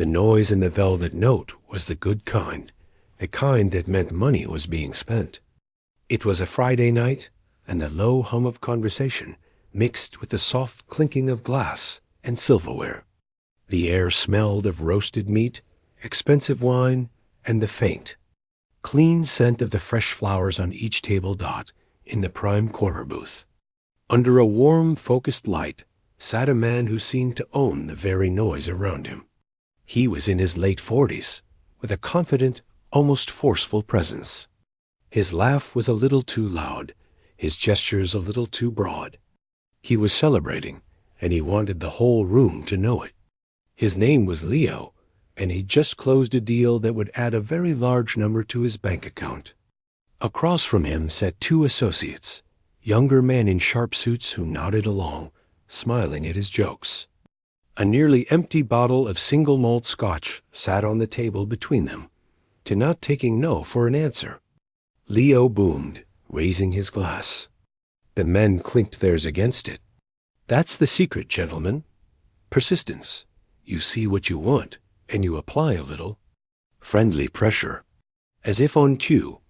The noise in the velvet note was the good kind, the kind that meant money was being spent. It was a Friday night, and the low hum of conversation mixed with the soft clinking of glass and silverware. The air smelled of roasted meat, expensive wine, and the faint, clean scent of the fresh flowers on each table dot in the prime corner booth. Under a warm, focused light sat a man who seemed to own the very noise around him. He was in his late 40s, with a confident, almost forceful presence. His laugh was a little too loud, his gestures a little too broad. He was celebrating, and he wanted the whole room to know it. His name was Leo, and he'd just closed a deal that would add a very large number to his bank account. Across from him sat two associates, younger men in sharp suits who nodded along, smiling at his jokes. A nearly empty bottle of single malt scotch sat on the table between them, to not taking no for an answer. Leo boomed, raising his glass. The men clinked theirs against it. That's the secret, gentlemen. Persistence. You see what you want, and you apply a little. Friendly pressure. As if on cue,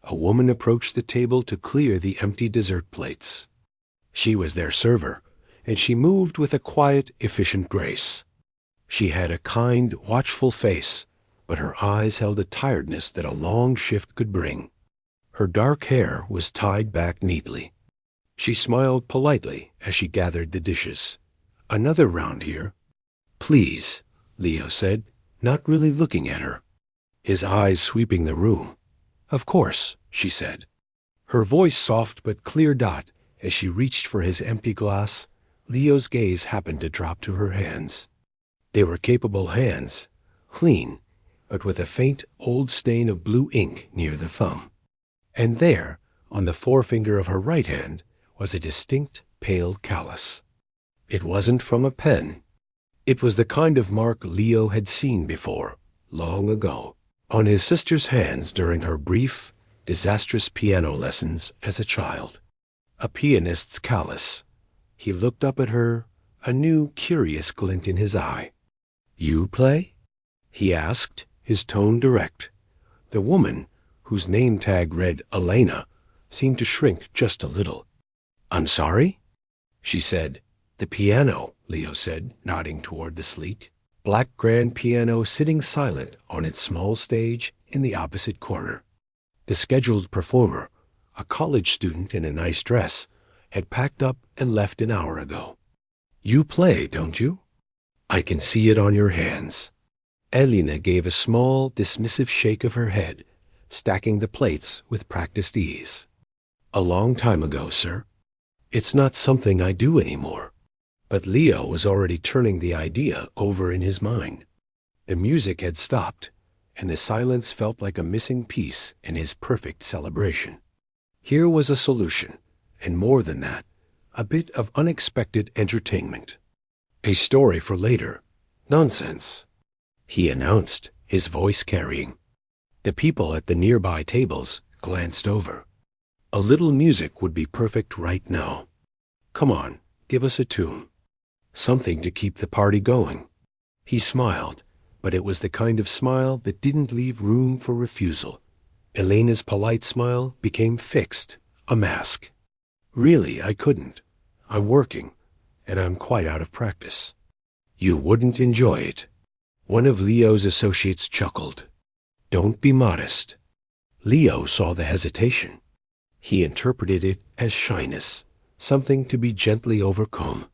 a woman approached the table to clear the empty dessert plates. She was their server, and she moved with a quiet, efficient grace. She had a kind, watchful face, but her eyes held a tiredness that a long shift could bring. Her dark hair was tied back neatly. She smiled politely as she gathered the dishes. Another round here. Please, Leo said, not really looking at her, his eyes sweeping the room. Of course, she said. Her voice soft but clear dot as she reached for his empty glass. Leo's gaze happened to drop to her hands. They were capable hands, clean, but with a faint old stain of blue ink near the thumb. And there, on the forefinger of her right hand, was a distinct pale callus. It wasn't from a pen. It was the kind of mark Leo had seen before, long ago, on his sister's hands during her brief, disastrous piano lessons as a child. A pianist's callus. He looked up at her, a new, curious glint in his eye. You play? He asked, his tone direct. The woman, whose name tag read Elena, seemed to shrink just a little. I'm sorry? She said. The piano, Leo said, nodding toward the sleek, black grand piano sitting silent on its small stage in the opposite corner. The scheduled performer, a college student in a nice dress, had packed up and left an hour ago. You play, don't you? I can see it on your hands. Elena gave a small, dismissive shake of her head, stacking the plates with practiced ease. A long time ago, sir. It's not something I do anymore. But Leo was already turning the idea over in his mind. The music had stopped, and the silence felt like a missing piece in his perfect celebration. Here was a solution, and more than that, a bit of unexpected entertainment. A story for later. Nonsense, he announced, his voice carrying. The people at the nearby tables glanced over. A little music would be perfect right now. Come on, give us a tune. Something to keep the party going. He smiled, but it was the kind of smile that didn't leave room for refusal. Elena's polite smile became fixed, a mask. Really, I couldn't. I'm working, and I'm quite out of practice. You wouldn't enjoy it. One of Leo's associates chuckled. Don't be modest. Leo saw the hesitation. He interpreted it as shyness, something to be gently overcome.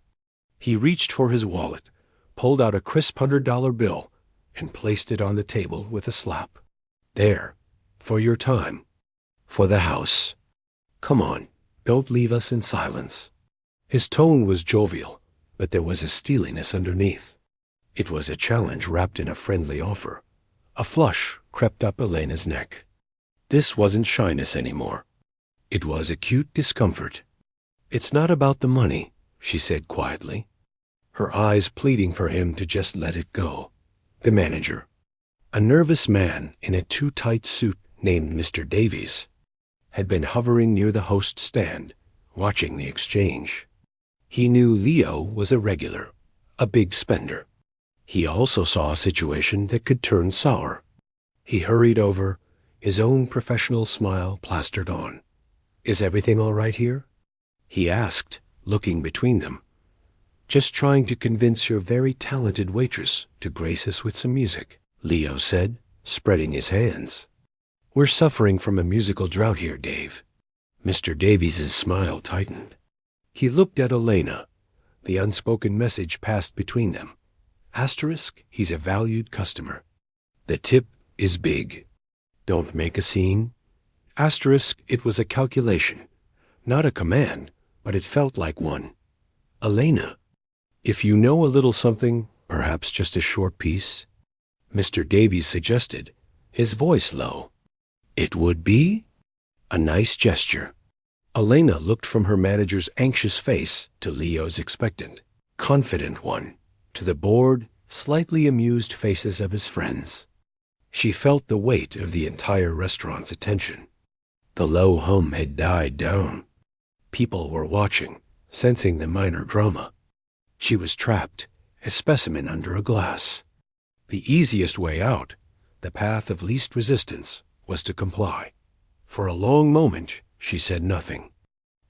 He reached for his wallet, pulled out a crisp $100 bill, and placed it on the table with a slap. There, for your time, for the house. Come on, don't leave us in silence. His tone was jovial, but there was a steeliness underneath. It was a challenge wrapped in a friendly offer. A flush crept up Elena's neck. This wasn't shyness anymore. It was acute discomfort. It's not about the money, she said quietly, her eyes pleading for him to just let it go. The manager, a nervous man in a too-tight suit named Mr. Davies, had been hovering near the host's stand, watching the exchange. He knew Leo was a regular, a big spender. He also saw a situation that could turn sour. He hurried over, his own professional smile plastered on. "Is everything all right here?" he asked, looking between them. "Just trying to convince your very talented waitress to grace us with some music," Leo said, spreading his hands. "We're suffering from a musical drought here, Dave." Mr. Davies's smile tightened. He looked at Elena. The unspoken message passed between them. Asterisk, he's a valued customer. The tip is big. Don't make a scene. Asterisk, it was a calculation. Not a command, but it felt like one. Elena, if you know a little something, perhaps just a short piece, Mr. Davies suggested, his voice low. It would be a nice gesture. Elena looked from her manager's anxious face to Leo's expectant, confident one, to the bored, slightly amused faces of his friends. She felt the weight of the entire restaurant's attention. The low hum had died down. People were watching, sensing the minor drama. She was trapped, a specimen under a glass. The easiest way out, the path of least resistance, was to comply. For a long moment, she said nothing.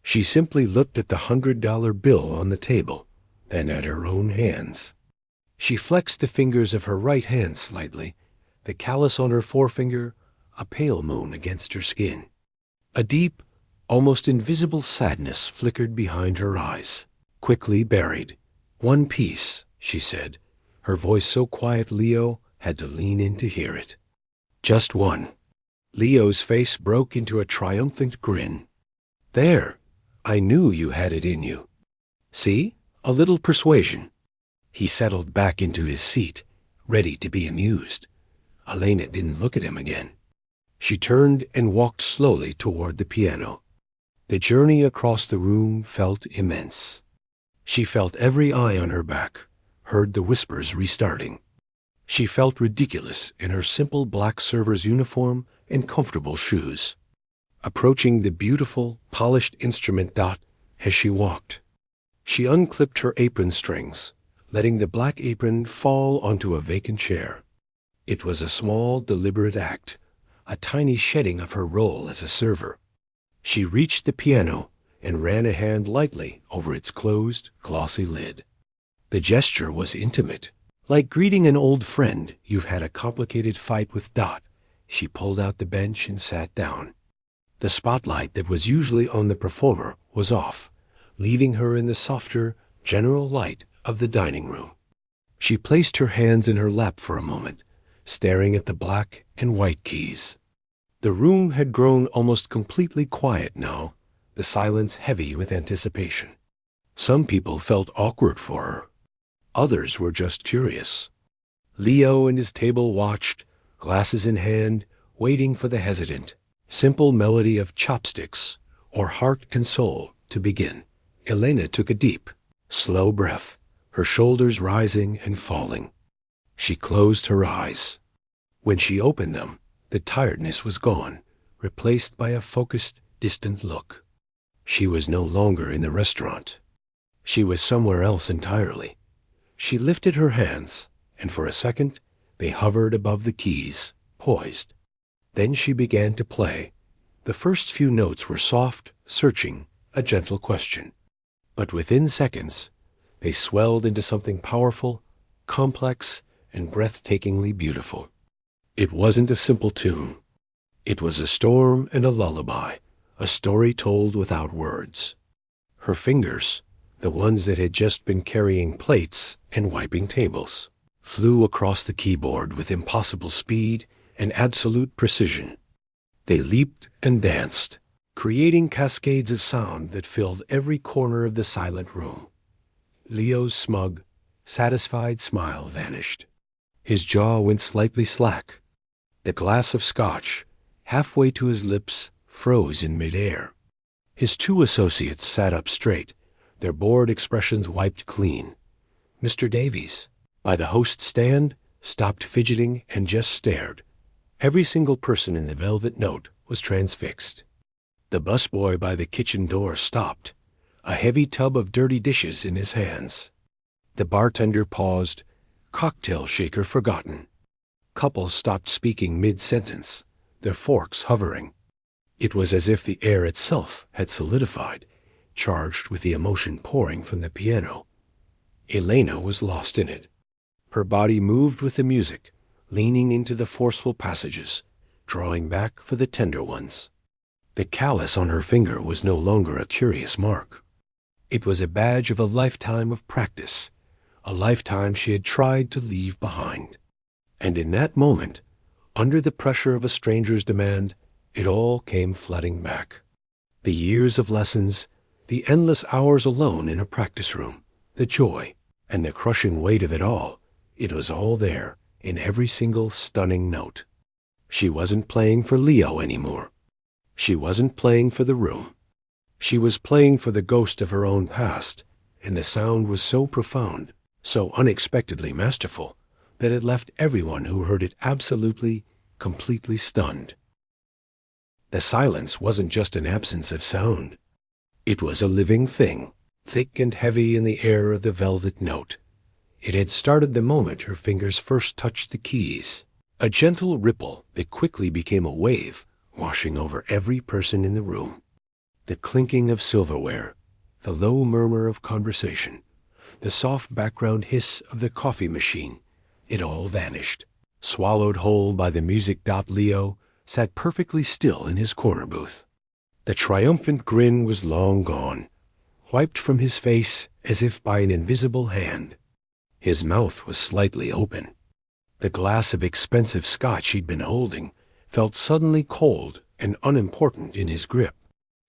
She simply looked at the $100 bill on the table, then at her own hands. She flexed the fingers of her right hand slightly, the callus on her forefinger, a pale moon against her skin. A deep, almost invisible sadness flickered behind her eyes, quickly buried. "One piece," she said, her voice so quiet Leo had to lean in to hear it. "Just one." Leo's face broke into a triumphant grin. "There, I knew you had it in you. See, a little persuasion." He settled back into his seat, ready to be amused. Elena didn't look at him again. She turned and walked slowly toward the piano. The journey across the room felt immense. She felt every eye on her back, heard the whispers restarting. She felt ridiculous in her simple black server's uniform and comfortable shoes, approaching the beautiful, polished instrument Dot as she walked. She unclipped her apron strings, letting the black apron fall onto a vacant chair. It was a small, deliberate act, a tiny shedding of her role as a server. She reached the piano and ran a hand lightly over its closed, glossy lid. The gesture was intimate, like greeting an old friend you've had a complicated fight with. Dot. She pulled out the bench and sat down. The spotlight that was usually on the performer was off, leaving her in the softer, general light of the dining room. She placed her hands in her lap for a moment, staring at the black and white keys. The room had grown almost completely quiet now, the silence heavy with anticipation. Some people felt awkward for her. Others were just curious. Leo and his table watched, glasses in hand, waiting for the hesitant, simple melody of Chopsticks or Heart Console to begin. Elena took a deep, slow breath, her shoulders rising and falling. She closed her eyes. When she opened them, the tiredness was gone, replaced by a focused, distant look. She was no longer in the restaurant. She was somewhere else entirely. She lifted her hands, and for a second they hovered above the keys, poised. Then she began to play. The first few notes were soft, searching, a gentle question. But within seconds, they swelled into something powerful, complex, and breathtakingly beautiful. It wasn't a simple tune. It was a storm and a lullaby, a story told without words. Her fingers, the ones that had just been carrying plates and wiping tables, flew across the keyboard with impossible speed and absolute precision. They leaped and danced, creating cascades of sound that filled every corner of the silent room. Leo's smug, satisfied smile vanished. His jaw went slightly slack. The glass of scotch, halfway to his lips, froze in midair. His two associates sat up straight, their bored expressions wiped clean. Mr. Davies, by the host's stand, stopped fidgeting and just stared. Every single person in the Velvet Note was transfixed. The busboy by the kitchen door stopped, a heavy tub of dirty dishes in his hands. The bartender paused, cocktail shaker forgotten. Couples stopped speaking mid-sentence, their forks hovering. It was as if the air itself had solidified, charged with the emotion pouring from the piano. Elena was lost in it. Her body moved with the music, leaning into the forceful passages, drawing back for the tender ones. The callus on her finger was no longer a curious mark. It was a badge of a lifetime of practice, a lifetime she had tried to leave behind. And in that moment, under the pressure of a stranger's demand, it all came flooding back. The years of lessons, the endless hours alone in a practice room, the joy, and the crushing weight of it all, it was all there, in every single stunning note. She wasn't playing for Leo anymore. She wasn't playing for the room. She was playing for the ghost of her own past, and the sound was so profound, so unexpectedly masterful, that it left everyone who heard it absolutely, completely stunned. The silence wasn't just an absence of sound. It was a living thing, thick and heavy in the air of the velvet note. It had started the moment her fingers first touched the keys, a gentle ripple that quickly became a wave, washing over every person in the room. The clinking of silverware, the low murmur of conversation, the soft background hiss of the coffee machine, it all vanished, swallowed whole by the music. Leo sat perfectly still in his corner booth. The triumphant grin was long gone, wiped from his face as if by an invisible hand. His mouth was slightly open. The glass of expensive scotch he'd been holding felt suddenly cold and unimportant in his grip.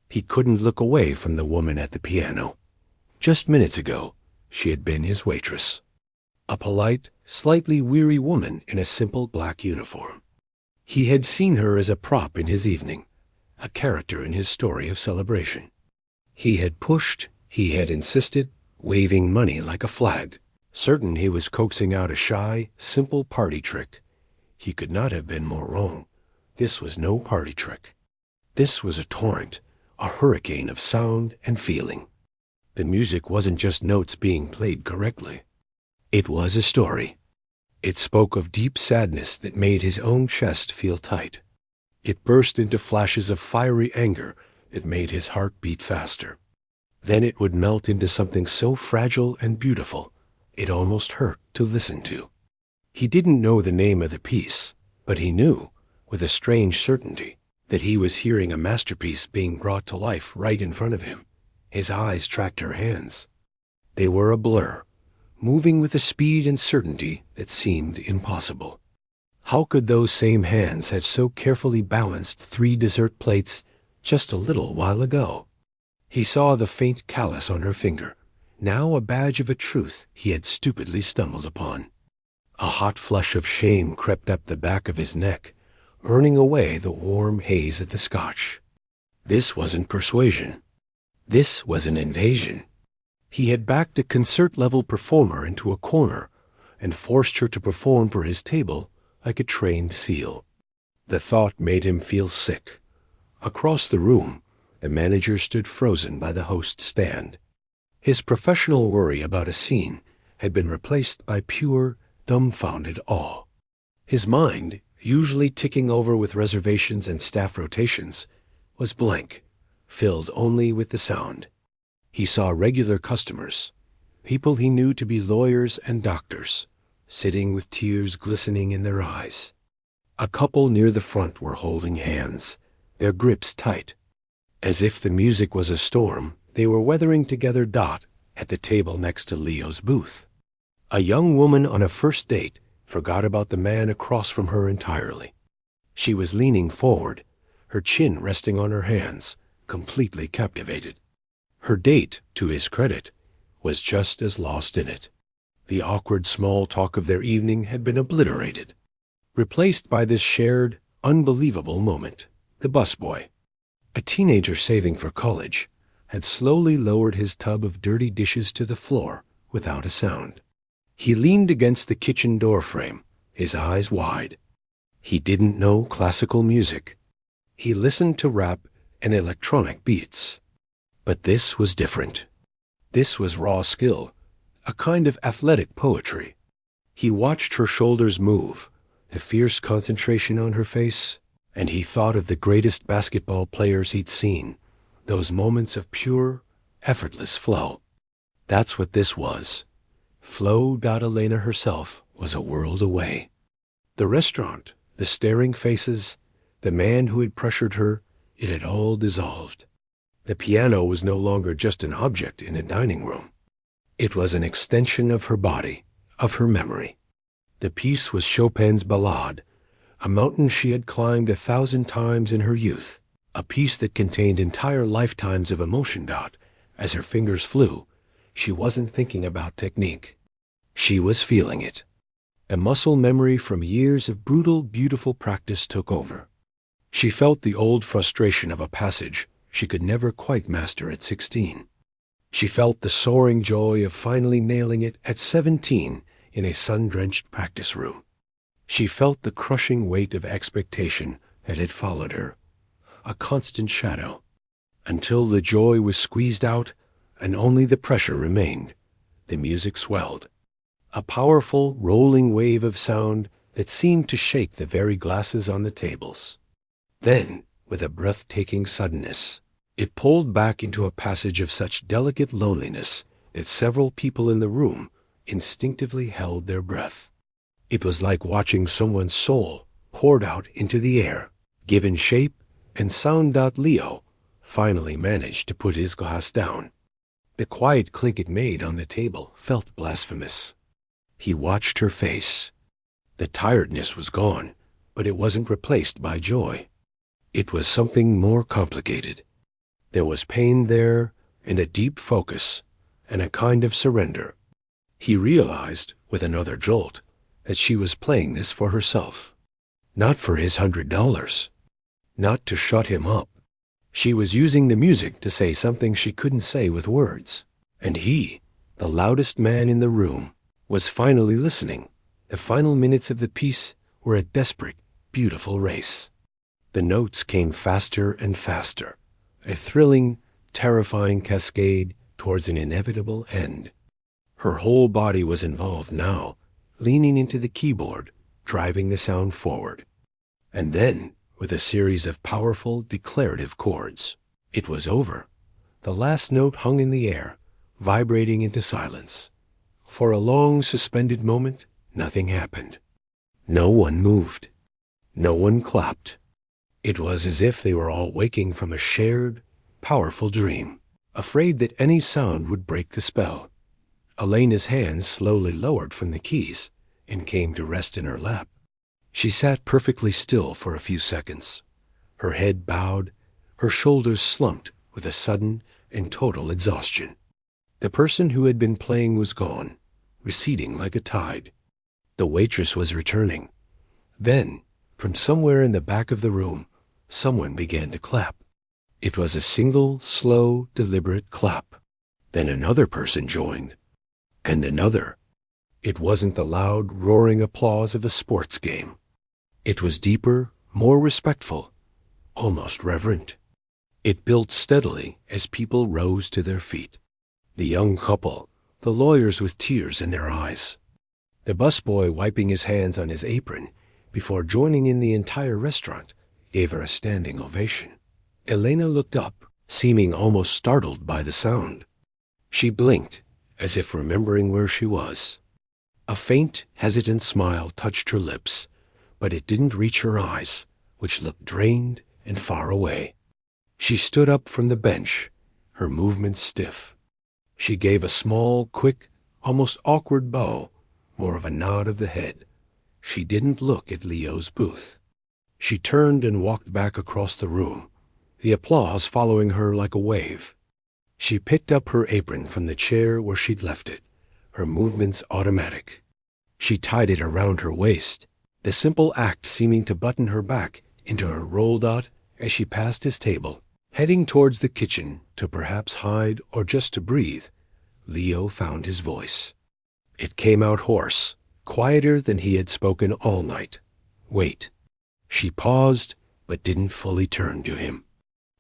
He couldn't look away from the woman at the piano. Just minutes ago, she had been his waitress. A polite, slightly weary woman in a simple black uniform. He had seen her as a prop in his evening, a character in his story of celebration. He had pushed, he had insisted, waving money like a flag, certain he was coaxing out a shy, simple party trick. He could not have been more wrong. This was no party trick. This was a torrent, a hurricane of sound and feeling. The music wasn't just notes being played correctly. It was a story. It spoke of deep sadness that made his own chest feel tight. It burst into flashes of fiery anger that made his heart beat faster. Then it would melt into something so fragile and beautiful, it almost hurt to listen to. He didn't know the name of the piece, but he knew, with a strange certainty, that he was hearing a masterpiece being brought to life right in front of him. His eyes tracked her hands. They were a blur, moving with a speed and certainty that seemed impossible. How could those same hands have so carefully balanced 3 dessert plates just a little while ago? He saw the faint callus on her finger, now a badge of a truth he had stupidly stumbled upon. A hot flush of shame crept up the back of his neck, earning away the warm haze of the scotch. This wasn't persuasion. This was an invasion. He had backed a concert-level performer into a corner and forced her to perform for his table like a trained seal. The thought made him feel sick. Across the room, the manager stood frozen by the host's stand. His professional worry about a scene had been replaced by pure, dumbfounded awe. His mind, usually ticking over with reservations and staff rotations, was blank, filled only with the sound. He saw regular customers, people he knew to be lawyers and doctors, sitting with tears glistening in their eyes. A couple near the front were holding hands, their grips tight. As if the music was a storm, they were weathering together. At the table next to Leo's booth. A young woman on a first date forgot about the man across from her entirely. She was leaning forward, her chin resting on her hands, completely captivated. Her date, to his credit, was just as lost in it. The awkward small talk of their evening had been obliterated, replaced by this shared, unbelievable moment. The busboy, a teenager saving for college, had slowly lowered his tub of dirty dishes to the floor without a sound. He leaned against the kitchen door frame, his eyes wide. He didn't know classical music. He listened to rap and electronic beats. But this was different. This was raw skill, a kind of athletic poetry. He watched her shoulders move, the fierce concentration on her face, and he thought of the greatest basketball players he'd seen, those moments of pure, effortless flow. That's what this was. Flo Elena herself was a world away. The restaurant, the staring faces, the man who had pressured her, it had all dissolved. The piano was no longer just an object in a dining room. It was an extension of her body, of her memory. The piece was Chopin's Ballade, a mountain she had climbed 1,000 times in her youth, a piece that contained entire lifetimes of emotion. As her fingers flew, she wasn't thinking about technique. She was feeling it. A muscle memory from years of brutal, beautiful practice took over. She felt the old frustration of a passage she could never quite master at 16. She felt the soaring joy of finally nailing it at 17 in a sun-drenched practice room. She felt the crushing weight of expectation that had followed her, a constant shadow, until the joy was squeezed out and only the pressure remained. The music swelled, a powerful, rolling wave of sound that seemed to shake the very glasses on the tables. Then, with a breathtaking suddenness, it pulled back into a passage of such delicate loneliness that several people in the room instinctively held their breath. It was like watching someone's soul poured out into the air, given shape and sound. Leo finally managed to put his glass down. The quiet clink it made on the table felt blasphemous. He watched her face. The tiredness was gone, but it wasn't replaced by joy. It was something more complicated. There was pain there, and a deep focus, and a kind of surrender. He realized, with another jolt, that she was playing this for herself, not for his $100, not to shut him up. She was using the music to say something she couldn't say with words, and he, the loudest man in the room, was finally listening. The final minutes of the piece were a desperate, beautiful race. The notes came faster and faster, a thrilling, terrifying cascade towards an inevitable end. Her whole body was involved now, leaning into the keyboard, driving the sound forward. And then, with a series of powerful, declarative chords, it was over. The last note hung in the air, vibrating into silence. For a long, suspended moment, nothing happened. No one moved. No one clapped. It was as if they were all waking from a shared, powerful dream, afraid that any sound would break the spell. Elena's hands slowly lowered from the keys and came to rest in her lap. She sat perfectly still for a few seconds, her head bowed, her shoulders slumped with a sudden and total exhaustion. The person who had been playing was gone, receding like a tide. The waitress was returning. Then, from somewhere in the back of the room, someone began to clap. It was a single, slow, deliberate clap. Then another person joined, and another. It wasn't the loud, roaring applause of a sports game. It was deeper, more respectful, almost reverent. It built steadily as people rose to their feet. The young couple, the lawyers with tears in their eyes, the busboy wiping his hands on his apron before joining in the entire restaurant, gave her a standing ovation. Elena looked up, seeming almost startled by the sound. She blinked, as if remembering where she was. A faint, hesitant smile touched her lips, but it didn't reach her eyes, which looked drained and far away. She stood up from the bench, her movements stiff. She gave a small, quick, almost awkward bow, more of a nod of the head. She didn't look at Leo's booth. She turned and walked back across the room, the applause following her like a wave. She picked up her apron from the chair where she'd left it, her movements automatic. She tied it around her waist, the simple act seeming to button her back into her roll as she passed his table. Heading towards the kitchen to perhaps hide or just to breathe, Leo found his voice. It came out hoarse, quieter than he had spoken all night. Wait. She paused, but didn't fully turn to him.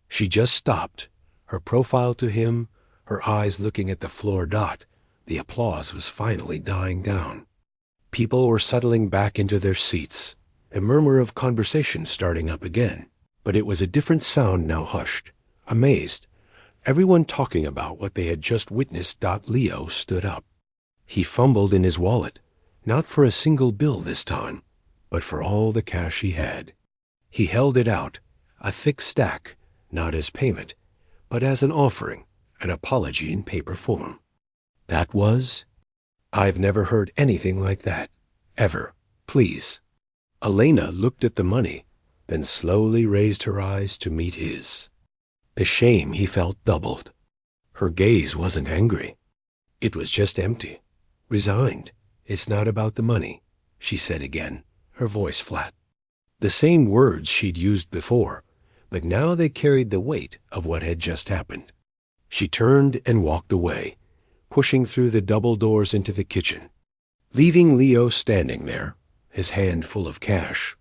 She just stopped, her profile to him, her eyes looking at the floor. The applause was finally dying down. People were settling back into their seats, a murmur of conversation starting up again. But it was a different sound now, hushed, amazed, everyone talking about what they had just witnessed. Leo stood up. He fumbled in his wallet, not for a single bill this time, but for all the cash he had. He held it out, a thick stack, not as payment, but as an offering, an apology in paper form. That was? I've never heard anything like that. Ever. Please. Elena looked at the money, then slowly raised her eyes to meet his. The shame he felt doubled. Her gaze wasn't angry. It was just empty, resigned. It's not about the money, she said again, her voice flat. The same words she'd used before, but now they carried the weight of what had just happened. She turned and walked away, pushing through the double doors into the kitchen, leaving Leo standing there, his hand full of cash,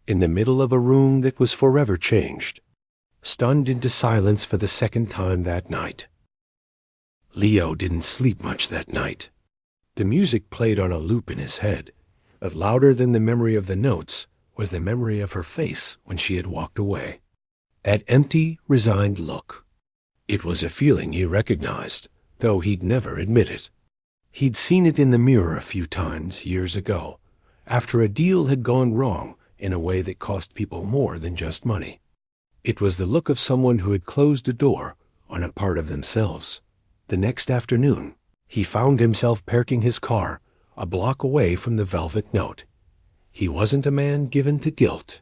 in the middle of a room that was forever changed, stunned into silence for the second time that night. Leo didn't sleep much that night. The music played on a loop in his head, but louder than the memory of the notes was the memory of her face when she had walked away. That empty, resigned look. It was a feeling he recognized, though he'd never admit it. He'd seen it in the mirror a few times years ago, after a deal had gone wrong in a way that cost people more than just money. It was the look of someone who had closed a door on a part of themselves. The next afternoon, he found himself parking his car a block away from the velvet note. He wasn't a man given to guilt.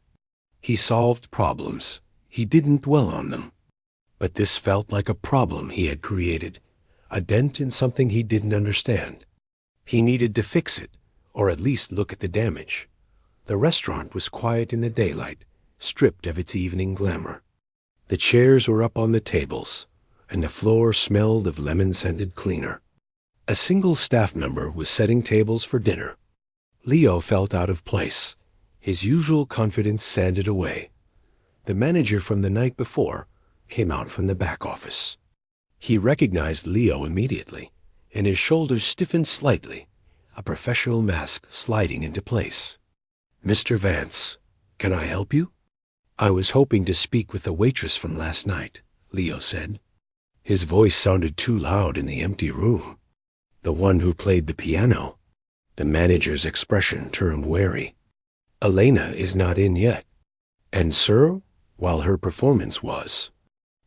He solved problems. He didn't dwell on them. But this felt like a problem he had created, a dent in something he didn't understand. He needed to fix it, or at least look at the damage. The restaurant was quiet in the daylight, stripped of its evening glamour. The chairs were up on the tables, and the floor smelled of lemon-scented cleaner. A single staff member was setting tables for dinner. Leo felt out of place. His usual confidence sanded away. The manager from the night before came out from the back office. He recognized Leo immediately, and his shoulders stiffened slightly, a professional mask sliding into place. "Mr. Vance, can I help you?" "I was hoping to speak with the waitress from last night," Leo said. His voice sounded too loud in the empty room. "The one who played the piano." The manager's expression turned wary. "Elena is not in yet. And, sir, while her performance was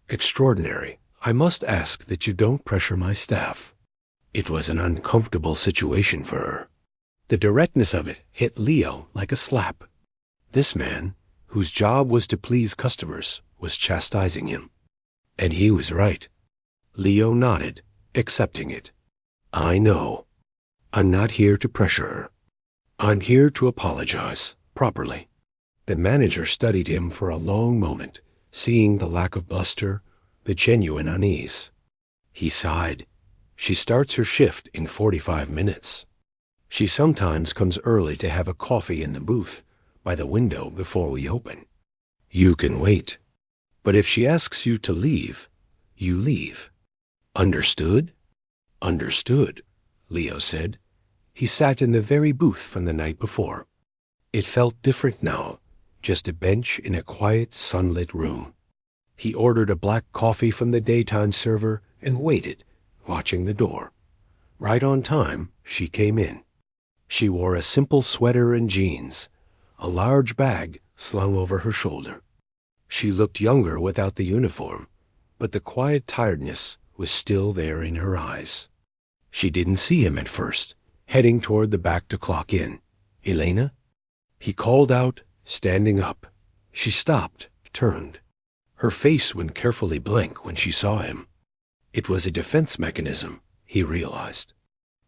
extraordinary, I must ask that you don't pressure my staff." It was an uncomfortable situation for her. The directness of it hit Leo like a slap. This man, whose job was to please customers, was chastising him. And he was right. Leo nodded, accepting it. "I know. I'm not here to pressure her. I'm here to apologize, properly." The manager studied him for a long moment, seeing the lack of bluster, the genuine unease. He sighed. "She starts her shift in 45 minutes. She sometimes comes early to have a coffee in the booth by the window before we open. You can wait. But if she asks you to leave, you leave. Understood?" "Understood," Leo said. He sat in the very booth from the night before. It felt different now, just a bench in a quiet, sunlit room. He ordered a black coffee from the daytime server and waited, watching the door. Right on time, she came in. She wore a simple sweater and jeans, a large bag slung over her shoulder. She looked younger without the uniform, but the quiet tiredness was still there in her eyes. She didn't see him at first, heading toward the back to clock in. "Elena?" He called out, standing up. She stopped, turned. Her face went carefully blank when she saw him. It was a defense mechanism, he realized.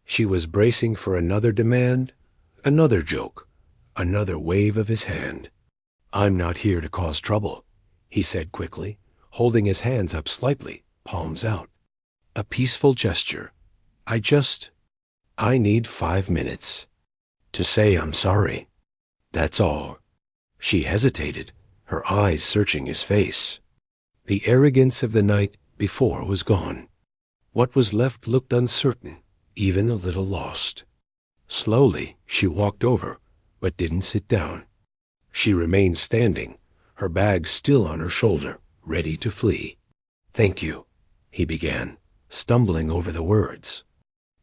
She was bracing for another demand, another joke, another wave of his hand. "I'm not here to cause trouble," he said quickly, holding his hands up slightly, palms out. A peaceful gesture. I need 5 minutes. To say I'm sorry. That's all." She hesitated, her eyes searching his face. The arrogance of the night before was gone. What was left looked uncertain, even a little lost. Slowly, she walked over, but didn't sit down. She remained standing, her bag still on her shoulder, ready to flee. "Thank you," he began, stumbling over the words.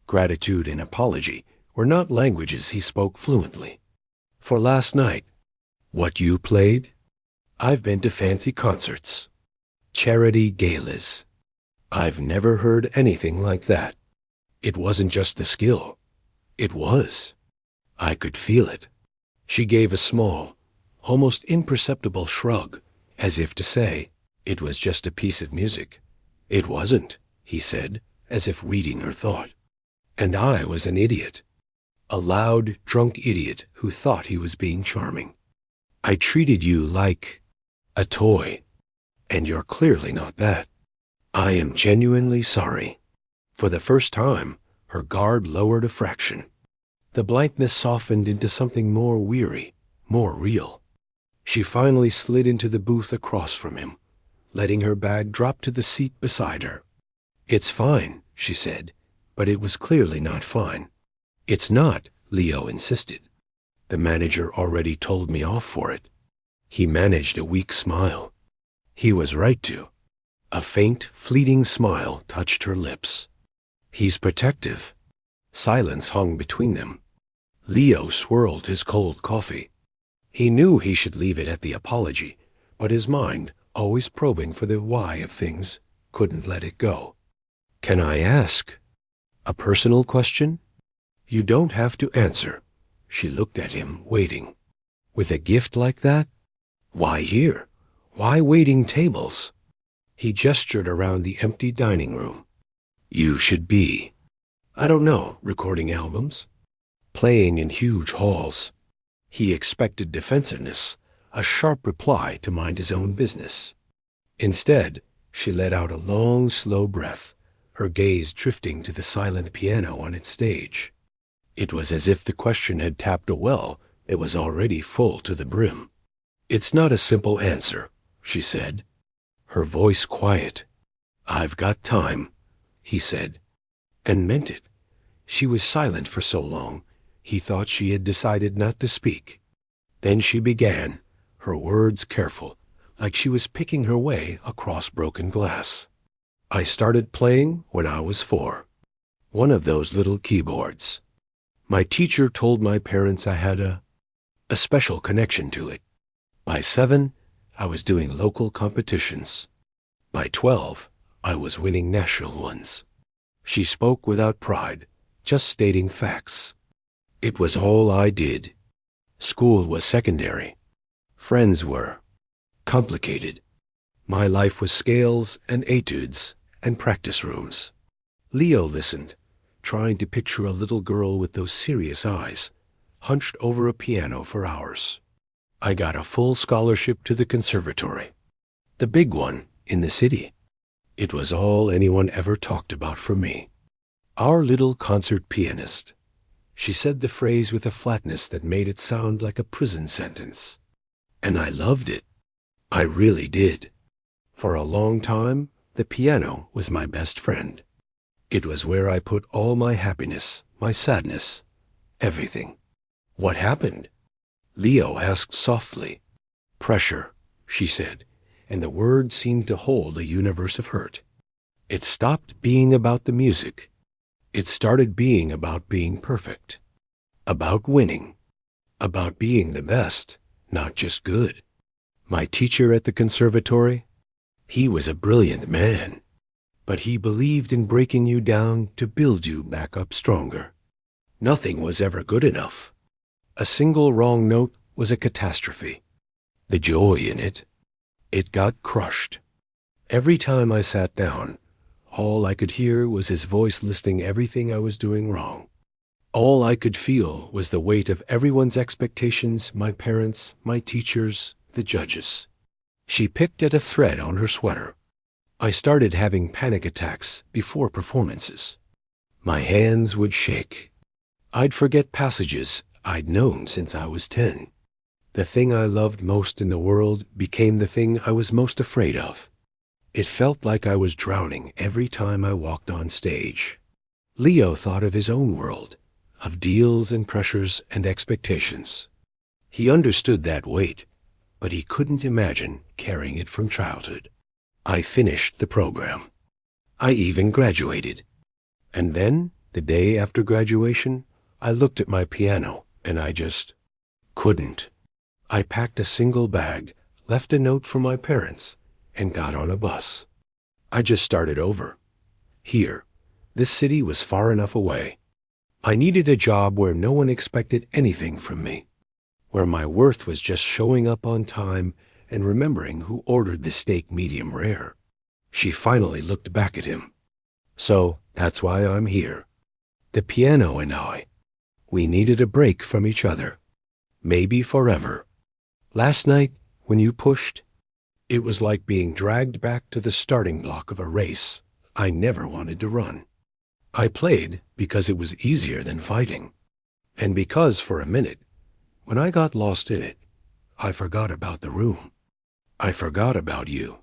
Gratitude and apology were not languages he spoke fluently. "For last night, what you played? I've been to fancy concerts, charity galas. I've never heard anything like that. It wasn't just the skill. It was. I could feel it." She gave a small, almost imperceptible shrug, as if to say, it was just a piece of music. "It wasn't," he said, as if reading her thought. "And I was an idiot. A loud, drunk idiot who thought he was being charming. I treated you like a toy, and you're clearly not that. I am genuinely sorry." For the first time, her guard lowered a fraction. The blankness softened into something more weary, more real. She finally slid into the booth across from him, letting her bag drop to the seat beside her. "It's fine," she said, but it was clearly not fine. "It's not," Leo insisted. "The manager already told me off for it." He managed a weak smile. He was right to. A faint, fleeting smile touched her lips. "He's protective." Silence hung between them. Leo swirled his cold coffee. He knew he should leave it at the apology, but his mind, always probing for the why of things, couldn't let it go. "Can I ask a personal question?" "You don't have to answer." She looked at him, waiting. "With a gift like that? Why here? Why waiting tables?" He gestured around the empty dining room. "You should be, I don't know, recording albums, playing in huge halls." He expected defensiveness, a sharp reply to mind his own business. Instead, she let out a long, slow breath, her gaze drifting to the silent piano on its stage. It was as if the question had tapped a well that was already full to the brim. "It's not a simple answer," she said, her voice quiet. "I've got time," he said, and meant it. She was silent for so long, he thought she had decided not to speak. Then she began, her words careful, like she was picking her way across broken glass. "I started playing when I was 4. One of those little keyboards. My teacher told my parents I had a special connection to it. By 7, I was doing local competitions. By 12, I was winning national ones." She spoke without pride, just stating facts. "It was all I did. School was secondary. Friends were complicated. My life was scales and etudes and practice rooms." Leo listened, trying to picture a little girl with those serious eyes, hunched over a piano for hours. "I got a full scholarship to the conservatory. The big one in the city. It was all anyone ever talked about for me. Our little concert pianist." She said the phrase with a flatness that made it sound like a prison sentence. "And I loved it. I really did. For a long time, the piano was my best friend. It was where I put all my happiness, my sadness, everything." "What happened?" Leo asked softly. "Pressure," she said, and the word seemed to hold a universe of hurt. "It stopped being about the music. It started being about being perfect, about winning, about being the best, not just good. My teacher at the conservatory, he was a brilliant man, but he believed in breaking you down to build you back up stronger. Nothing was ever good enough. A single wrong note was a catastrophe. The joy in it, it got crushed. Every time I sat down, all I could hear was his voice listing everything I was doing wrong. All I could feel was the weight of everyone's expectations, my parents, my teachers, the judges." She picked at a thread on her sweater. "I started having panic attacks before performances. My hands would shake. I'd forget passages I'd known since I was 10. The thing I loved most in the world became the thing I was most afraid of. It felt like I was drowning every time I walked on stage." Leo thought of his own world, of deals and pressures and expectations. He understood that weight, but he couldn't imagine carrying it from childhood. I finished the program. I even graduated. And then, the day after graduation, I looked at my piano and I just couldn't. I packed a single bag, left a note for my parents, and got on a bus. I just started over. Here, this city was far enough away. I needed a job where no one expected anything from me, where my worth was just showing up on time and remembering who ordered the steak medium rare. She finally looked back at him. So that's why I'm here. The piano and I. We needed a break from each other. Maybe forever. Last night, when you pushed, it was like being dragged back to the starting block of a race I never wanted to run. I played because it was easier than fighting. And because, for a minute, when I got lost in it, I forgot about the room. I forgot about you.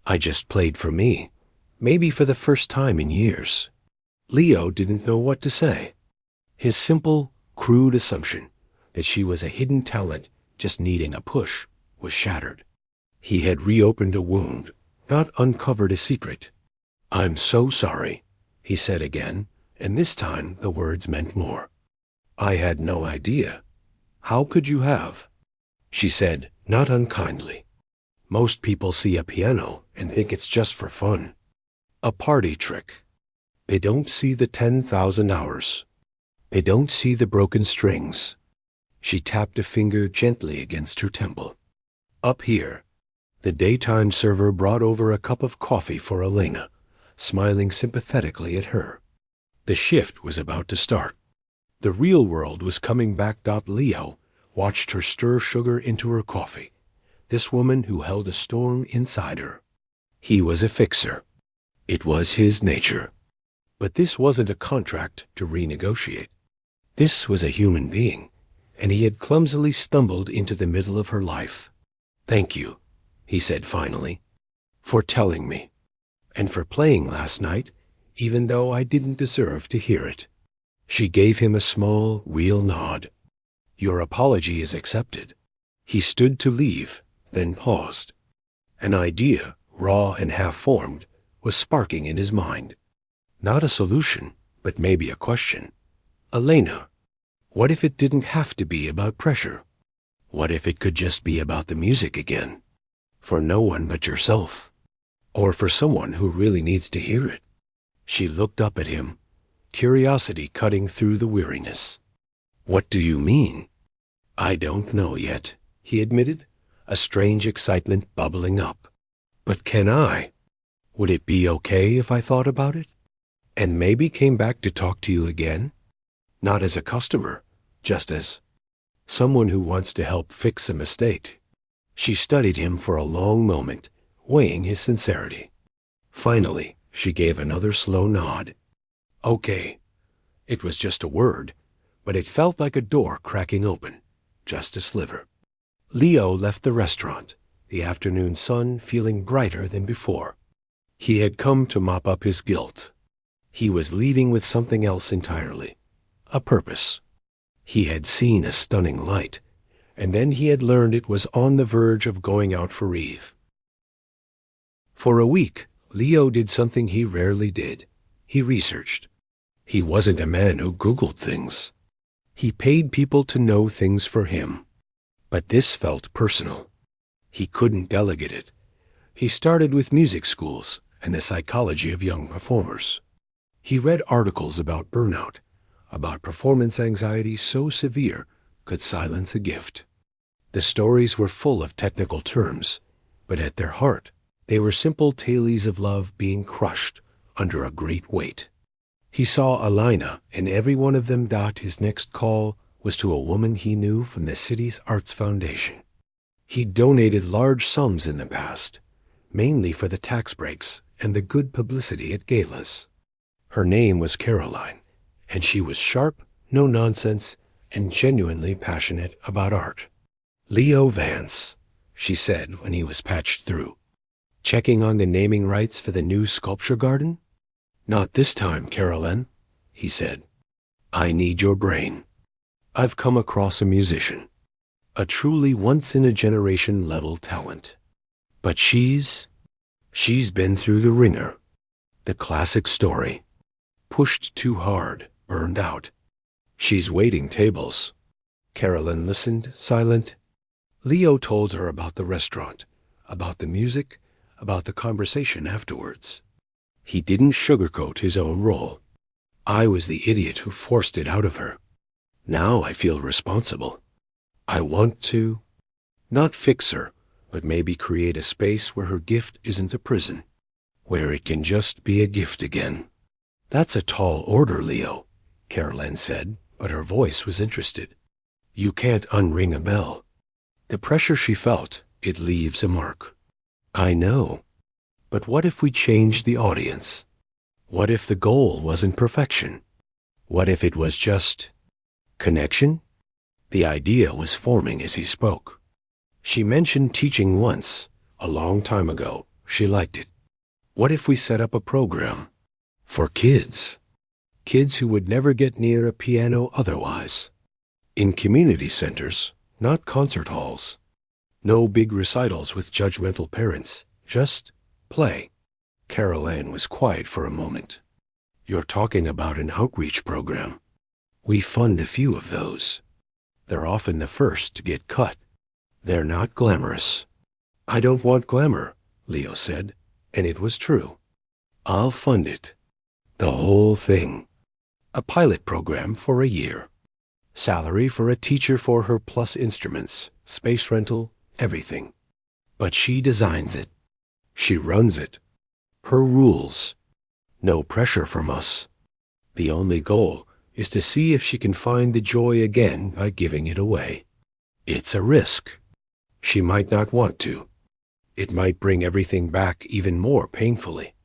I just played for me, maybe for the first time in years. Leo didn't know what to say. His simple, crude assumption that she was a hidden talent just needing a push was shattered. He had reopened a wound, not uncovered a secret. "I'm so sorry," he said again, and this time the words meant more. "I had no idea. How could you have?" She said, not unkindly. "Most people see a piano and think it's just for fun. A party trick. They don't see the 10,000 hours. They don't see the broken strings." She tapped a finger gently against her temple. Up here, the daytime server brought over a cup of coffee for Elena, smiling sympathetically at her. The shift was about to start. The real world was coming back. Leo watched her stir sugar into her coffee, this woman who held a storm inside her. He was a fixer. It was his nature. But this wasn't a contract to renegotiate. This was a human being, and he had clumsily stumbled into the middle of her life. "Thank you," he said finally, "for telling me, and for playing last night, even though I didn't deserve to hear it." She gave him a small, real nod. "Your apology is accepted." He stood to leave, then paused. An idea, raw and half-formed, was sparking in his mind. Not a solution, but maybe a question. "Elena, what if it didn't have to be about pressure? What if it could just be about the music again? For no one but yourself. Or for someone who really needs to hear it?" She looked up at him, curiosity cutting through the weariness. "What do you mean?" "I don't know yet," he admitted, a strange excitement bubbling up. "But can I? Would it be okay if I thought about it? And maybe came back to talk to you again? Not as a customer, just as someone who wants to help fix a mistake." She studied him for a long moment, weighing his sincerity. Finally, she gave another slow nod. "Okay." It was just a word, but it felt like a door cracking open, just a sliver. Leo left the restaurant, the afternoon sun feeling brighter than before. He had come to mop up his guilt. He was leaving with something else entirely, a purpose. He had seen a stunning light, and then he had learned it was on the verge of going out for Eve. For a week, Leo did something he rarely did. He researched. He wasn't a man who Googled things. He paid people to know things for him. But this felt personal. He couldn't delegate it. He started with music schools and the psychology of young performers. He read articles about burnout, about performance anxiety so severe could silence a gift. The stories were full of technical terms, but at their heart, they were simple tales of love being crushed under a great weight. He saw Elena, and every one of them. His next call was to a woman he knew from the city's Arts Foundation. He'd donated large sums in the past, mainly for the tax breaks and the good publicity at galas. Her name was Caroline, and she was sharp, no nonsense, and genuinely passionate about art. "Leo Vance," she said when he was patched through. "Checking on the naming rights for the new sculpture garden?" "Not this time, Caroline," he said. I need your brain. I've come across a musician, a truly once-in-a-generation level talent. But she's been through the ringer. The classic story. Pushed too hard, burned out. She's waiting tables. Carolyn listened, silent. Leo told her about the restaurant, about the music, about the conversation afterwards. He didn't sugarcoat his own role. I was the idiot who forced it out of her. Now I feel responsible. I want to, not fix her, but maybe create a space where her gift isn't a prison, where it can just be a gift again. That's a tall order, Leo, Carolyn said, but her voice was interested. You can't unring a bell. The pressure she felt, it leaves a mark. I know. But what if we changed the audience? What if the goal wasn't perfection? What if it was just connection? The idea was forming as he spoke. She mentioned teaching once, a long time ago. She liked it. What if we set up a program for kids? Kids who would never get near a piano otherwise. In community centers, not concert halls. No big recitals with judgmental parents. Just play. Carol Ann was quiet for a moment. You're talking about an outreach program. We fund a few of those. They're often the first to get cut. They're not glamorous. I don't want glamour, Leo said, and it was true. I'll fund it. The whole thing. A pilot program for a year. Salary for a teacher for her plus instruments, space rental, everything. But she designs it. She runs it. Her rules. No pressure from us. The only goal is to see if she can find the joy again by giving it away. It's a risk. She might not want to. It might bring everything back even more painfully.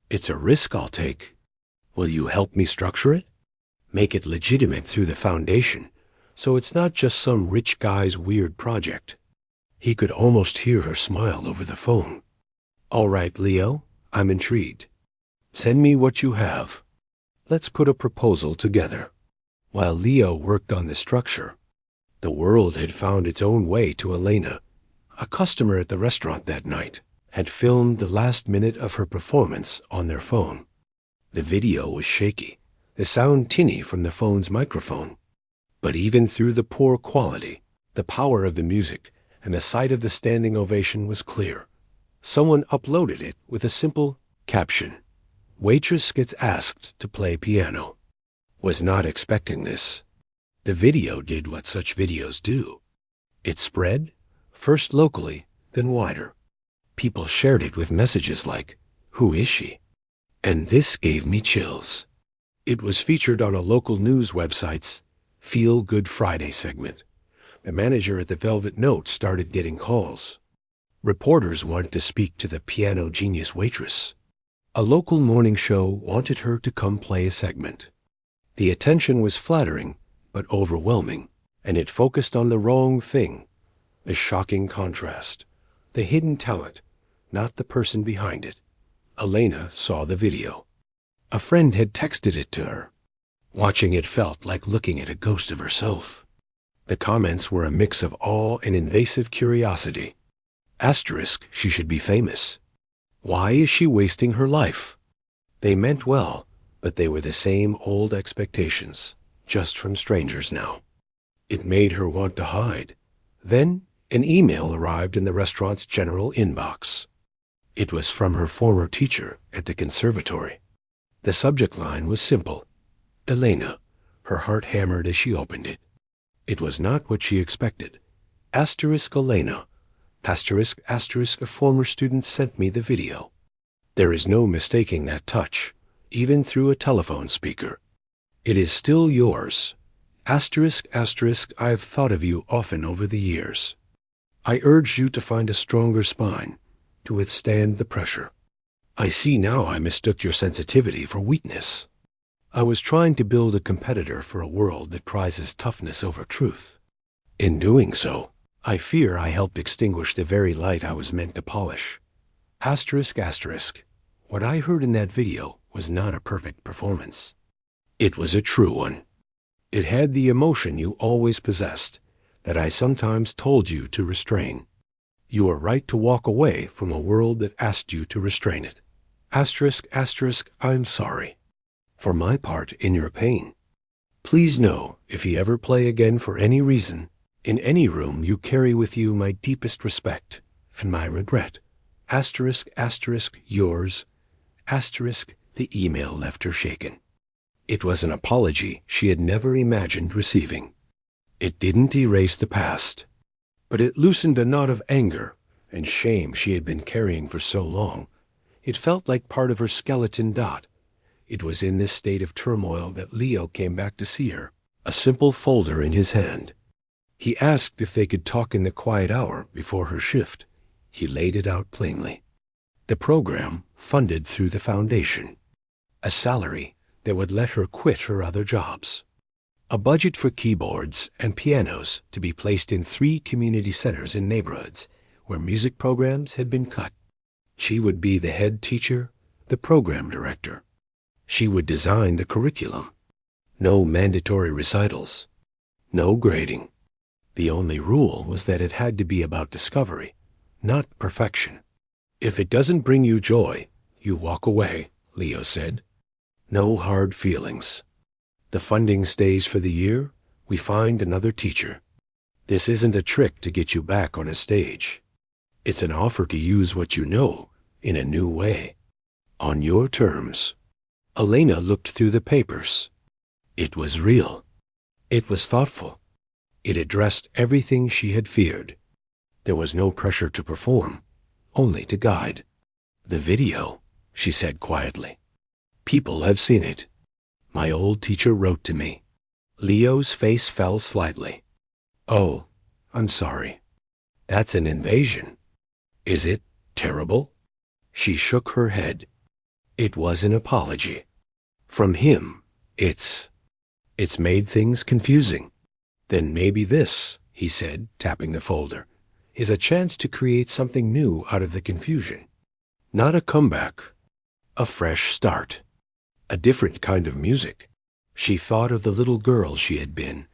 It's a risk I'll take. Will you help me structure it? Make it legitimate through the foundation, so it's not just some rich guy's weird project. He could almost hear her smile over the phone. All right, Leo, I'm intrigued. Send me what you have. Let's put a proposal together. While Leo worked on the structure, the world had found its own way to Elena. A customer at the restaurant that night had filmed the last minute of her performance on their phone. The video was shaky, the sound tinny from the phone's microphone. But even through the poor quality, the power of the music and the sight of the standing ovation was clear. Someone uploaded it with a simple caption. Waitress gets asked to play piano. Was not expecting this. The video did what such videos do. It spread, first locally, then wider. People shared it with messages like, "Who is she?" And this gave me chills. It was featured on a local news website's Feel Good Friday segment. The manager at the Velvet Note started getting calls. Reporters wanted to speak to the piano genius Waitress. A local morning show wanted her to come play a segment. The attention was flattering, but overwhelming, and it focused on the wrong thing. The shocking contrast. The hidden talent, not the person behind it. Elena saw the video. A friend had texted it to her. Watching it felt like looking at a ghost of herself. The comments were a mix of awe and invasive curiosity. Asterisk, she should be famous. Why is she wasting her life? They meant well, but they were the same old expectations, just from strangers now. It made her want to hide. Then an email arrived in the restaurant's general inbox. It was from her former teacher at the conservatory. The subject line was simple. Elena. Her heart hammered as she opened it. It was not what she expected. Asterisk Elena. Asterisk, asterisk, a former student sent me the video. There is no mistaking that touch, even through a telephone speaker. It is still yours. Asterisk, asterisk, I have thought of you often over the years. I urged you to find a stronger spine, to withstand the pressure. I see now I mistook your sensitivity for weakness. I was trying to build a competitor for a world that prizes toughness over truth. In doing so, I fear I helped extinguish the very light I was meant to polish. Asterisk, asterisk. What I heard in that video was not a perfect performance. It was a true one. It had the emotion you always possessed, that I sometimes told you to restrain. You were right to walk away from a world that asked you to restrain it. Asterisk, asterisk, I'm sorry. For my part in your pain. Please know, if you ever play again for any reason, in any room you carry with you my deepest respect and my regret. Asterisk, asterisk, yours. Asterisk, the email left her shaken. It was an apology she had never imagined receiving. It didn't erase the past, but it loosened a knot of anger and shame she had been carrying for so long. It felt like part of her skeleton dot. It was in this state of turmoil that Leo came back to see her, a simple folder in his hand. He asked if they could talk in the quiet hour before her shift. He laid it out plainly. The program funded through the foundation. A salary that would let her quit her other jobs. A budget for keyboards and pianos to be placed in 3 community centers in neighborhoods where music programs had been cut. She would be the head teacher, the program director. She would design the curriculum. No mandatory recitals. No grading. The only rule was that it had to be about discovery, not perfection. If it doesn't bring you joy, you walk away, Leo said. No hard feelings. The funding stays for the year. We find another teacher. This isn't a trick to get you back on a stage. It's an offer to use what you know in a new way. On your terms. Elena looked through the papers. It was real. It was thoughtful. It addressed everything she had feared. There was no pressure to perform, only to guide. The video, she said quietly. People have seen it. My old teacher wrote to me. Leo's face fell slightly. Oh, I'm sorry. That's an invasion. Is it terrible? She shook her head. It was an apology. From him, it's made things confusing. Then maybe this, he said, tapping the folder, is a chance to create something new out of the confusion. Not a comeback. A fresh start. A different kind of music. She thought of the little girl she had been,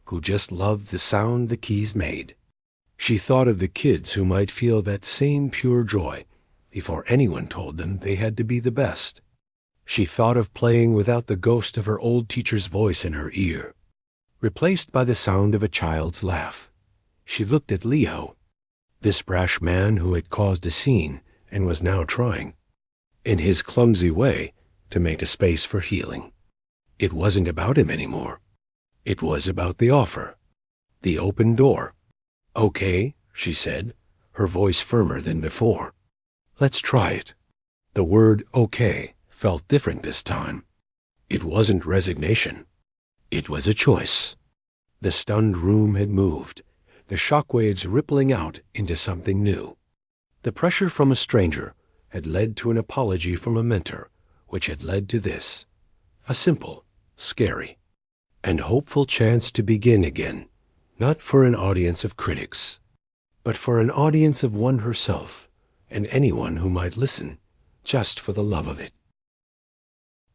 who just loved the sound the keys made. She thought of the kids who might feel that same pure joy before anyone told them they had to be the best. She thought of playing without the ghost of her old teacher's voice in her ear, replaced by the sound of a child's laugh. She looked at Leo, this brash man who had caused a scene and was now trying, in his clumsy way, to make a space for healing. It wasn't about him anymore. It was about the offer, the open door. Okay, she said, her voice firmer than before. Let's try it. The word okay felt different this time. It wasn't resignation. It was a choice. The stunned room had moved, the shockwaves rippling out into something new. The pressure from a stranger had led to an apology from a mentor, which had led to this, a simple, scary, and hopeful chance to begin again, not for an audience of critics, but for an audience of one herself, and anyone who might listen, just for the love of it.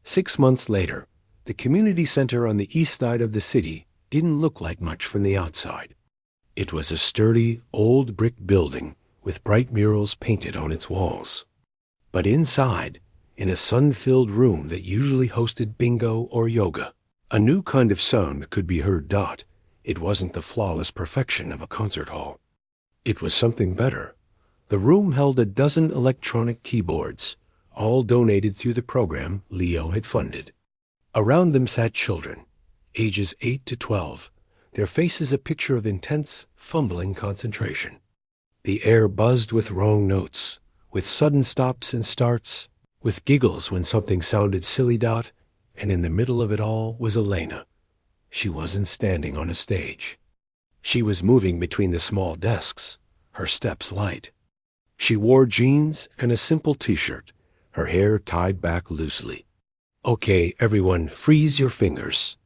6 months later, the community center on the east side of the city didn't look like much from the outside. It was a sturdy, old brick building with bright murals painted on its walls. But inside, in a sun-filled room that usually hosted bingo or yoga, a new kind of sound could be heard. It wasn't the flawless perfection of a concert hall. It was something better. The room held a dozen electronic keyboards, all donated through the program Leo had funded. Around them sat children, ages 8 to 12, their faces a picture of intense, fumbling concentration. The air buzzed with wrong notes, with sudden stops and starts, with giggles when something sounded silly. And in the middle of it all was Elena. She wasn't standing on a stage. She was moving between the small desks, her steps light. She wore jeans and a simple t-shirt, her hair tied back loosely. Okay, everyone, freeze your fingers.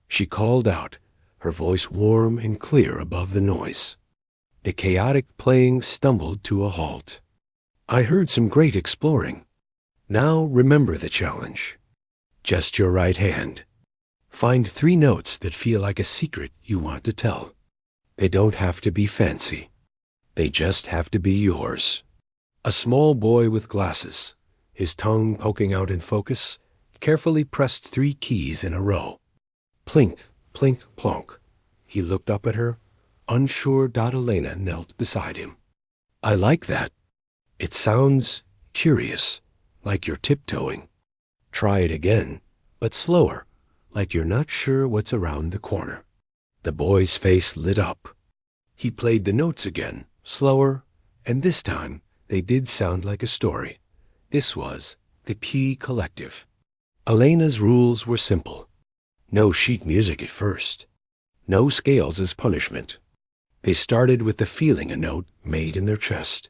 She called out, her voice warm and clear above the noise. The chaotic playing stumbled to a halt. I heard some great exploring. Now remember the challenge. Just your right hand. Find 3 notes that feel like a secret you want to tell. They don't have to be fancy. They just have to be yours. A small boy with glasses, his tongue poking out in focus, carefully pressed 3 keys in a row. Plink, plink, plonk. He looked up at her. Unsure, Elena knelt beside him. I like that. It sounds curious, like you're tiptoeing. Try it again, but slower, like you're not sure what's around the corner. The boy's face lit up. He played the notes again, slower, and this time they did sound like a story. This was the Key Collective. Elena's rules were simple. No sheet music at first. No scales as punishment. They started with the feeling a note made in their chest.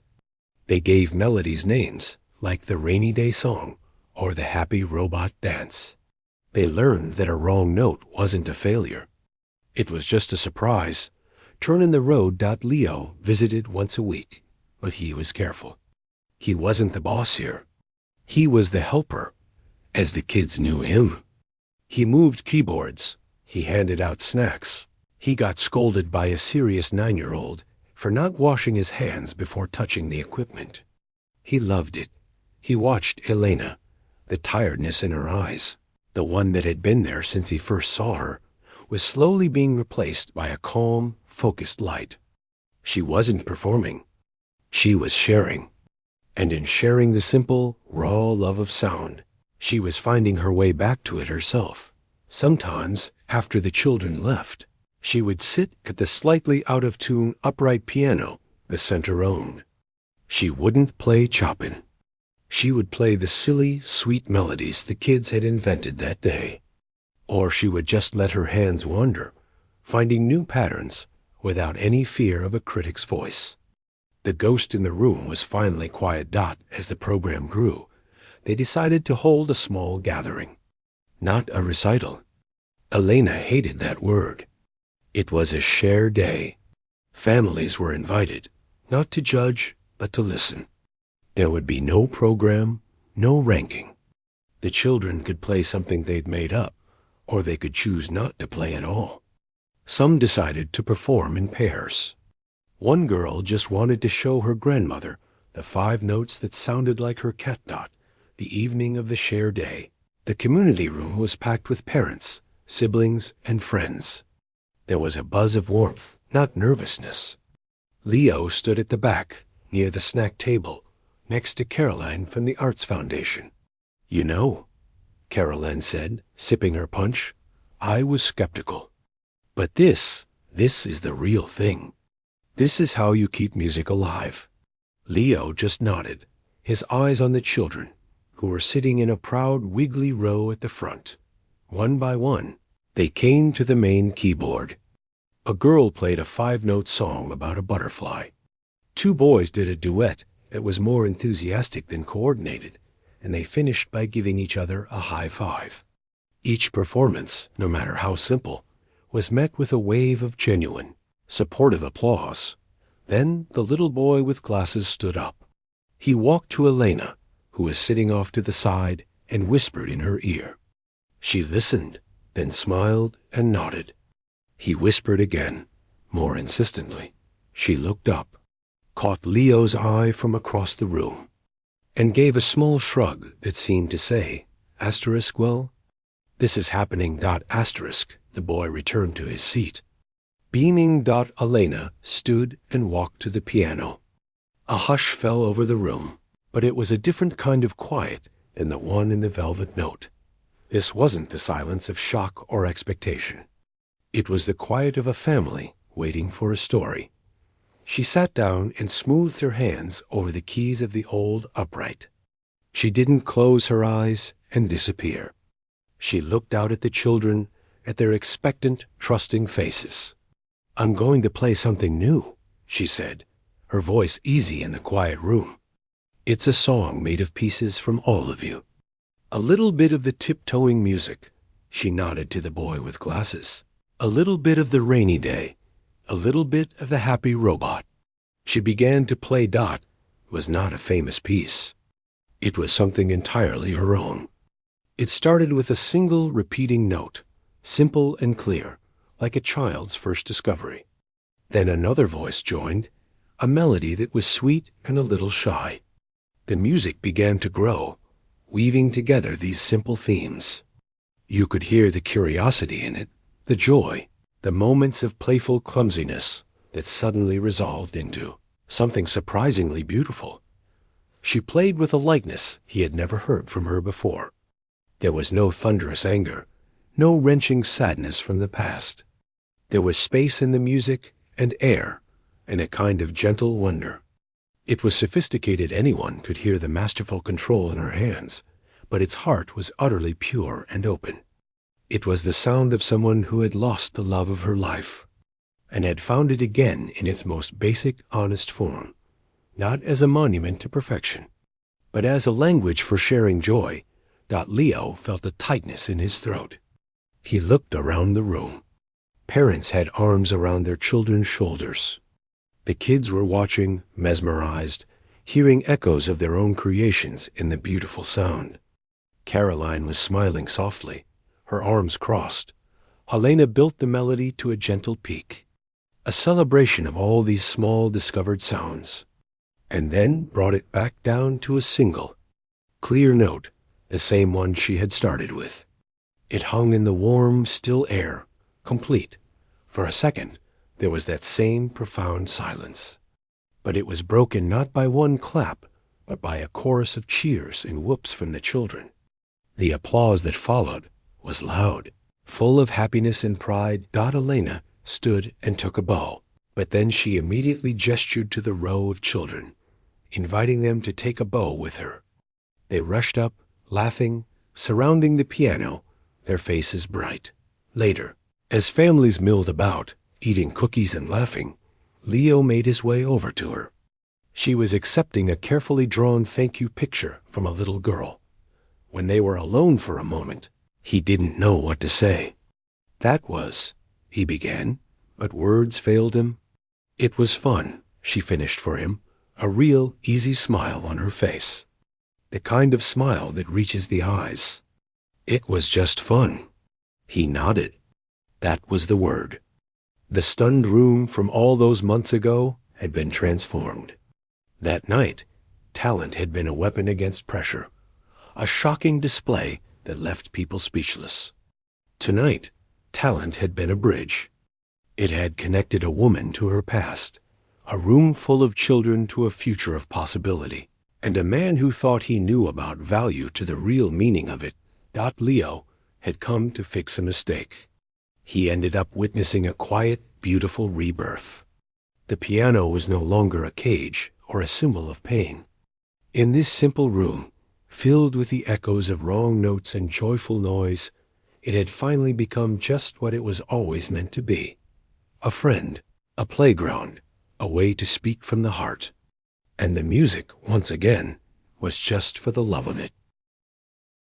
They gave melodies names, like the Rainy Day Song or the Happy Robot Dance. They learned that a wrong note wasn't a failure. It was just a surprise. Turn-in-the-road. Leo visited once a week, but he was careful. He wasn't the boss here. He was the helper, as the kids knew him. He moved keyboards. He handed out snacks. He got scolded by a serious 9-year-old for not washing his hands before touching the equipment. He loved it. He watched Elena, the tiredness in her eyes, the one that had been there since he first saw her, was slowly being replaced by a calm, focused light. She wasn't performing. She was sharing. And in sharing the simple, raw love of sound, she was finding her way back to it herself. Sometimes, after the children left, she would sit at the slightly out-of-tune upright piano the center owned. She wouldn't play Chopin. She would play the silly, sweet melodies the kids had invented that day. Or she would just let her hands wander, finding new patterns without any fear of a critic's voice. The ghost in the room was finally quiet. As the program grew, they decided to hold a small gathering. Not a recital. Elena hated that word. It was a share day. Families were invited, not to judge, but to listen. There would be no program, no ranking. The children could play something they'd made up, or they could choose not to play at all. Some decided to perform in pairs. One girl just wanted to show her grandmother the 5 notes that sounded like her cat Dot the evening of the share day. The community room was packed with parents, siblings, and friends. There was a buzz of warmth, not nervousness. Leo stood at the back, near the snack table, next to Caroline from the Arts Foundation. You know, Caroline said, sipping her punch, I was skeptical. But this is the real thing. This is how you keep music alive. Leo just nodded, his eyes on the children, who were sitting in a proud wiggly row at the front. One by one, they came to the main keyboard. A girl played a 5-note song about a butterfly. 2 boys did a duet that was more enthusiastic than coordinated, and they finished by giving each other a high five. Each performance, no matter how simple, was met with a wave of genuine, supportive applause. Then the little boy with glasses stood up. He walked to Elena, who was sitting off to the side, and whispered in her ear. She listened, then smiled and nodded. He whispered again, more insistently. She looked up, caught Leo's eye from across the room, and gave a small shrug that seemed to say, well, this is happening. The boy returned to his seat. Beaming. Elena stood and walked to the piano. A hush fell over the room, but it was a different kind of quiet than the one in the velvet note. This wasn't the silence of shock or expectation. It was the quiet of a family waiting for a story. She sat down and smoothed her hands over the keys of the old upright. She didn't close her eyes and disappear. She looked out at the children, at their expectant, trusting faces. I'm going to play something new, she said, her voice easy in the quiet room. It's a song made of pieces from all of you. A little bit of the tiptoeing music, she nodded to the boy with glasses. A little bit of the rainy day. A little bit of the happy robot. She began to play. It was not a famous piece. It was something entirely her own. It started with a single repeating note, simple and clear, like a child's first discovery. Then another voice joined, a melody that was sweet and a little shy. The music began to grow, weaving together these simple themes. You could hear the curiosity in it, the joy, the moments of playful clumsiness that suddenly resolved into something surprisingly beautiful. She played with a lightness he had never heard from her before. There was no thunderous anger, no wrenching sadness from the past. There was space in the music and air, and a kind of gentle wonder. It was sophisticated. Anyone could hear the masterful control in her hands, but its heart was utterly pure and open. It was the sound of someone who had lost the love of her life, and had found it again in its most basic, honest form, not as a monument to perfection, but as a language for sharing joy. Leo felt a tightness in his throat. He looked around the room. Parents had arms around their children's shoulders. The kids were watching, mesmerized, hearing echoes of their own creations in the beautiful sound. Caroline was smiling softly, her arms crossed. Helena built the melody to a gentle peak, a celebration of all these small discovered sounds, and then brought it back down to a single, clear note, the same one she had started with. It hung in the warm, still air, complete. For a second, there was that same profound silence. But it was broken not by one clap, but by a chorus of cheers and whoops from the children. The applause that followed was loud, full of happiness and pride. Elena stood and took a bow, but then she immediately gestured to the row of children, inviting them to take a bow with her. They rushed up, laughing, surrounding the piano, their faces bright. Later, as families milled about, eating cookies and laughing, Leo made his way over to her. She was accepting a carefully drawn thank you picture from a little girl. When they were alone for a moment, he didn't know what to say. That was, he began, but words failed him. It was fun, she finished for him, a real, easy smile on her face. The kind of smile that reaches the eyes. It was just fun. He nodded. That was the word. The stunned room from all those months ago had been transformed. That night, talent had been a weapon against pressure, a shocking display that left people speechless. Tonight, talent had been a bridge. It had connected a woman to her past, a room full of children to a future of possibility, and a man who thought he knew about value to the real meaning of it. Leo had come to fix a mistake. He ended up witnessing a quiet, beautiful rebirth. The piano was no longer a cage or a symbol of pain. In this simple room, filled with the echoes of wrong notes and joyful noise, it had finally become just what it was always meant to be. A friend, a playground, a way to speak from the heart. And the music, once again, was just for the love of it.